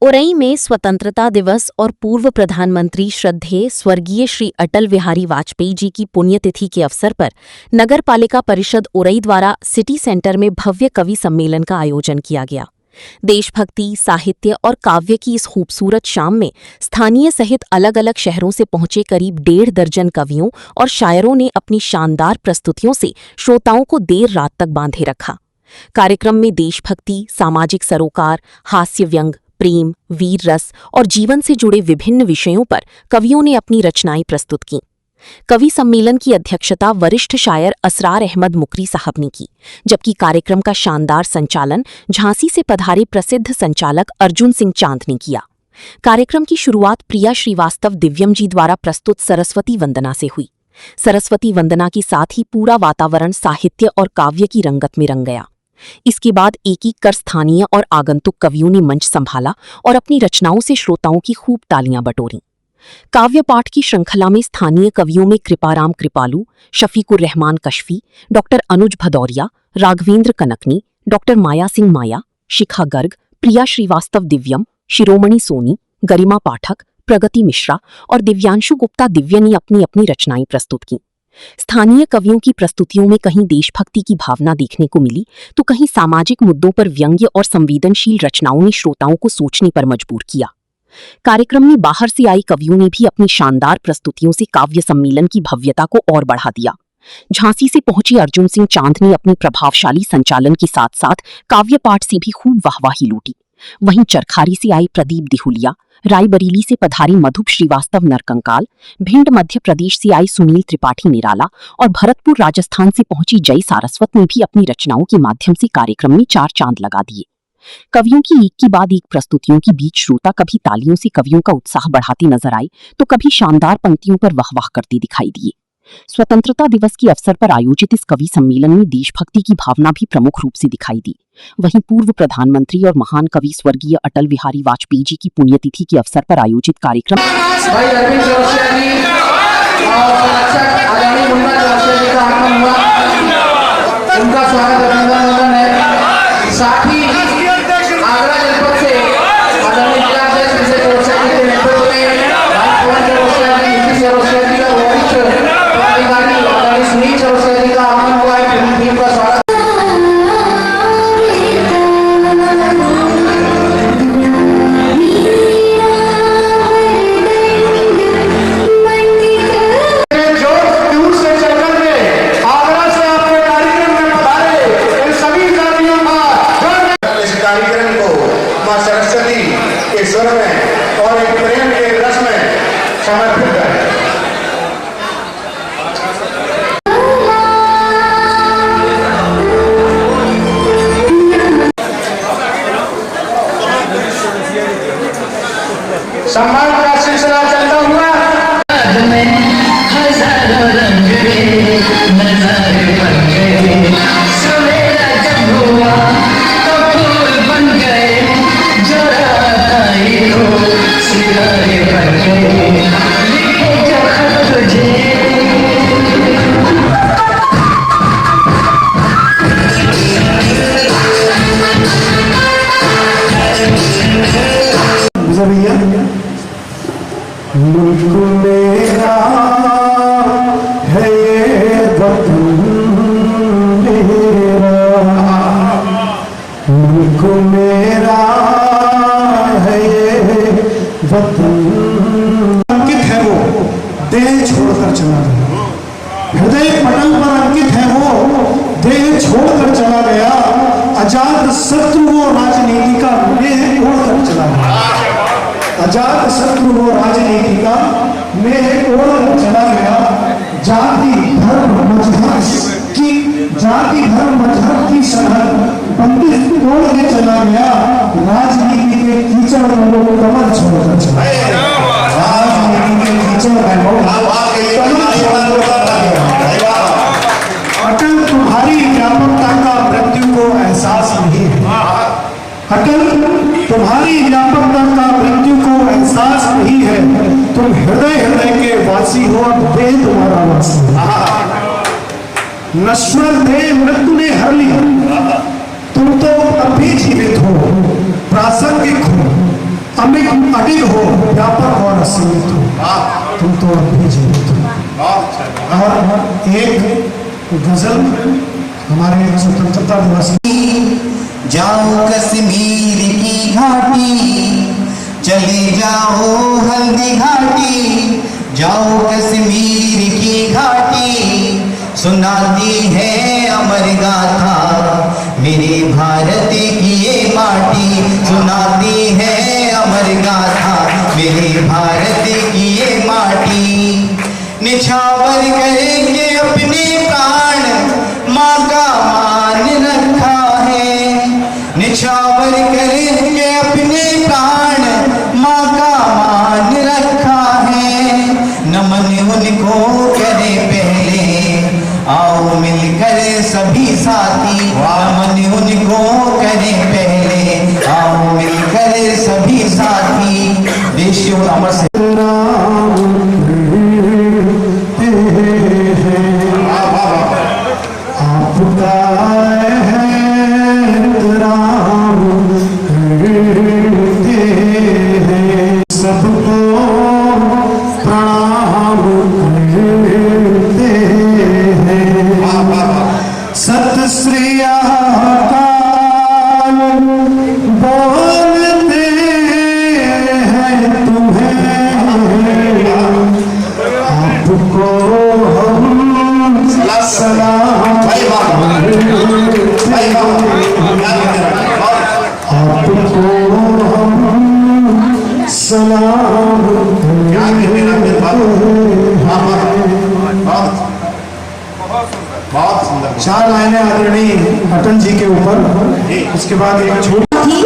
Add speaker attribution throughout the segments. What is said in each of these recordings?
Speaker 1: उरई में स्वतंत्रता दिवस और पूर्व प्रधानमंत्री श्रद्धेय स्वर्गीय श्री अटल बिहारी वाजपेयी जी की पुण्यतिथि के अवसर पर नगर पालिका परिषद उरई द्वारा सिटी सेंटर में भव्य कवि सम्मेलन का आयोजन किया गया। देशभक्ति, साहित्य और काव्य की इस खूबसूरत शाम में स्थानीय सहित अलग अलग शहरों से पहुंचे करीब 1.5 दर्जन कवियों और शायरों ने अपनी शानदार प्रस्तुतियों से श्रोताओं को देर रात तक बांधे रखा। कार्यक्रम में देशभक्ति, सामाजिक सरोकार, हास्य व्यंग, प्रेम, वीर रस और जीवन से जुड़े विभिन्न विषयों पर कवियों ने अपनी रचनाएं प्रस्तुत की। कवि सम्मेलन की अध्यक्षता वरिष्ठ शायर असरार अहमद मुकरी साहब ने की, जबकि कार्यक्रम का शानदार संचालन झांसी से पधारे प्रसिद्ध संचालक अर्जुन सिंह चांद ने किया। कार्यक्रम की शुरुआत प्रिया श्रीवास्तव दिव्यम जी द्वारा प्रस्तुत सरस्वती वंदना से हुई। सरस्वती वंदना के साथ ही पूरा वातावरण साहित्य और काव्य की रंगत में रंग गया। इसके बाद एक एक कर स्थानीय और आगंतुक कवियों ने मंच संभाला और अपनी रचनाओं से श्रोताओं की खूब तालियां बटोरीं। काव्य पाठ की श्रृंखला में स्थानीय कवियों में कृपाराम कृपालू, शफीकुर रहमान कशफी, डॉक्टर अनुज भदौरिया, राघवेंद्र कनकनी, डॉक्टर माया सिंह माया, शिखा गर्ग, प्रिया श्रीवास्तव दिव्यम, शिरोमणि सोनी, गरिमा पाठक, प्रगति मिश्रा और दिव्यांशु गुप्ता दिव्य ने अपनी अपनी रचनाएं प्रस्तुत की। स्थानीय कवियों की प्रस्तुतियों में कहीं देशभक्ति की भावना देखने को मिली तो कहीं सामाजिक मुद्दों पर व्यंग्य और संवेदनशील रचनाओं ने श्रोताओं को सोचने पर मजबूर किया। कार्यक्रम में बाहर से आई कवियों ने भी अपनी शानदार प्रस्तुतियों से काव्य सम्मेलन की भव्यता को और बढ़ा दिया। झांसी से पहुंचे अर्जुन सिंह चांद ने अपने प्रभावशाली संचालन के साथ साथ काव्य पाठ से भी खूब वाहवाही लूटी। वहीं चरखारी से आई प्रदीप दिहुलिया, रायबरेली से पधारी मधुप श्रीवास्तव नरकंकाल, भिंड मध्य प्रदेश से आई सुनील त्रिपाठी निराला और भरतपुर राजस्थान से पहुंची जय सारस्वत ने भी अपनी रचनाओं के माध्यम से कार्यक्रम में 4 चांद लगा दिए। कवियों की एक के बाद एक प्रस्तुतियों के बीच श्रोता कभी तालियों से कवियों का उत्साह बढ़ाते नजर आए तो कभी शानदार पंक्तियों पर वाहवाह करते दिखाई दिए। स्वतंत्रता दिवस के अवसर पर आयोजित इस कवि सम्मेलन में देशभक्ति की भावना भी प्रमुख रूप से दिखाई दी। वहीं पूर्व प्रधानमंत्री और महान कवि स्वर्गीय अटल बिहारी वाजपेयी जी की पुण्यतिथि के अवसर पर आयोजित कार्यक्रम
Speaker 2: सरस्वती के स्वर में और एक प्रेम के रस में समर्पित है। सम्मान का सिलसिला चलता हुआ हजारों रंग नजारे बन गए, सवेरा जब हुआ तो फूल बन गए, सितारे बन गए, लिखे जो खत तुझे मुल्क मेरा है ये वतन मेरा, मुल्क मेरा है ये वतन। अंकित है वो देह छोड़कर चला गया, हृदय पटल पर अंकित है वो देह छोड़कर चला गया, अजात शत्रु वो राजनीति का मेह ओढ़कर चला गया, अजात शत्रु वो राजनीति का मेह ओढ़कर चला गया। जाति धर्म मजहब की सरहद बंदिश तोड़ के चला गया, राजनीति के कीचड़ में वो कमर छोड़कर चला गया, राजनीति के कीचड़ में वो कमर छोड़कर गया। अटल तुम्हारी व्यापकता का मृत्यु को एहसास नहीं है, अटल तुम्हारी व्यापकता का मृत्यु को एहसास नहीं है, तुम हृदय हृदय के वासी हो, देह तुम्हारा वासी है। नश्वर देह मृत्यु ने हर लिया, तुम तो अब भी जीवित हो, प्रासंगिक हो, अडिग हो, व्यापक और असीमित हो, तुम तो अब भी जीवित हो। और एक गजल हमारे स्वतंत्रता दिवस
Speaker 3: जाओ कश्मीर की घाटी, चले जाओ हल्दी घाटी, जाओ कश्मीर की घाटी, सुनाती है अमर गाथा मेरे भारत की ये माटी, सुनाती है अमर गाथा मेरे भारत की ये माटी। निछावर करके अपने प्राण माँ का मान रखा है, निछावर करके अपने प्राण माँ का मान रखा है। नमन उनको करे पहले, आओ मिलकर सभी साथी, नमन उनको करे पहले, आओ मिलकर सभी साथी। देश की ओर अमर से
Speaker 2: सबको प्रणाम करते हैं। सत श्री अकाल बोलते हैं तुम्हें, आपको हम सलाम आपको सलाम चार लाइनें आदरणीय अटल जी के ऊपर, उसके बाद एक छोटी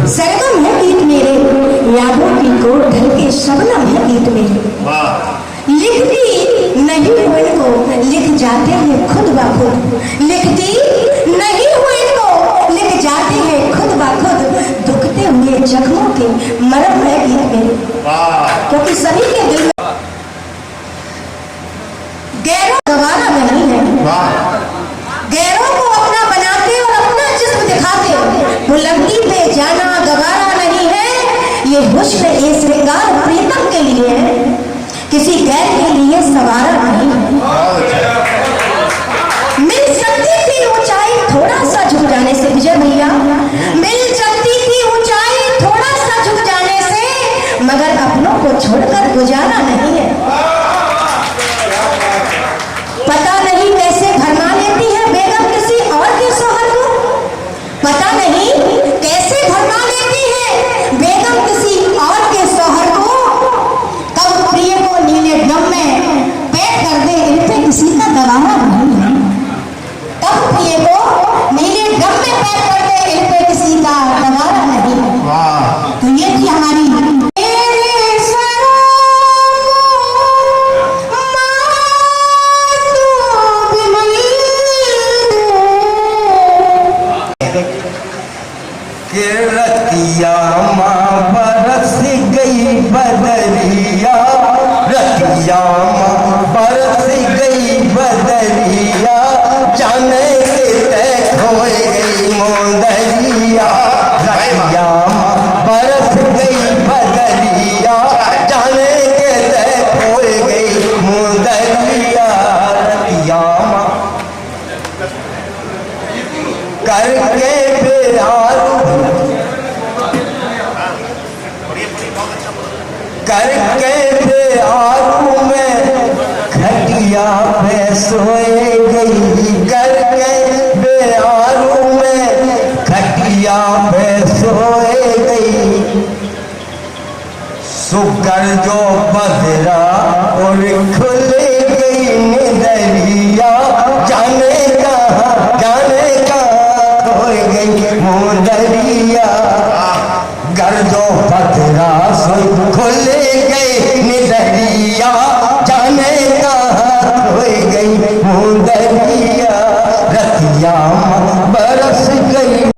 Speaker 4: सरगम है गीत मेरे, यादों की को ढल के शबनम है गीत मेरे। लिखती नहीं हुए को लिख जाते हैं खुद ब खुद, लिखती नहीं हुए को लिख जाते हैं खुद ब खुद, दुखते हुए जख्मों के मरम है गीत मेरे। क्योंकि सभी के दिल में गैरों गवारा नहीं है, गैरों को अपना बनाते और अपना जिस्म दिखाते, बुलंदी पे जाना गवारा नहीं है। ये हुस्न ए श्रृंगार प्रीतम के लिए है, किसी गैर के लिए सवारा नहीं है। मिल सकती थी ऊंचाई थोड़ा सा झुक जाने से, विजय भैया, मिल सकती थी ऊंचाई थोड़ा सा झुक जाने से, मगर अपनों को छोड़कर गुजारा नहीं है। पता नहीं कैसे भरमा लेती है बेगम किसी और के सोहर को, पता नहीं कैसे भरमा लेती है बेगम किसी और के सोहर को। कब प्रिय को नीले ड्रम में पैक कर दे, इन पे किसी का दबाना नहीं है। कब प्रिय को नीले ड्रम में पैक कर दे, इन पे किसी का दबाना नहीं है। तो ये थी हमारी
Speaker 3: रतिया माँ बरस गई बदरिया, रतिया माँ बरस गई बदरिया, जाने के तय खोए गई मोदरिया। रतिया माँ बरस गई बदरिया, जाने के तय खोए गई मोदरिया। रतिया माँ करके करके प्यारू में खटिया पे सोए गई, करके प्यारू में खटिया पे सोए गई। सुकर जो बदरा और खुल गई निदरिया, जाने कहाँ खोए गई मुदरिया। गर्दो पथरा सुन खुल गई निदरिया, जाने कहाँ खोई गई मुदरिया। रतिया बरस गई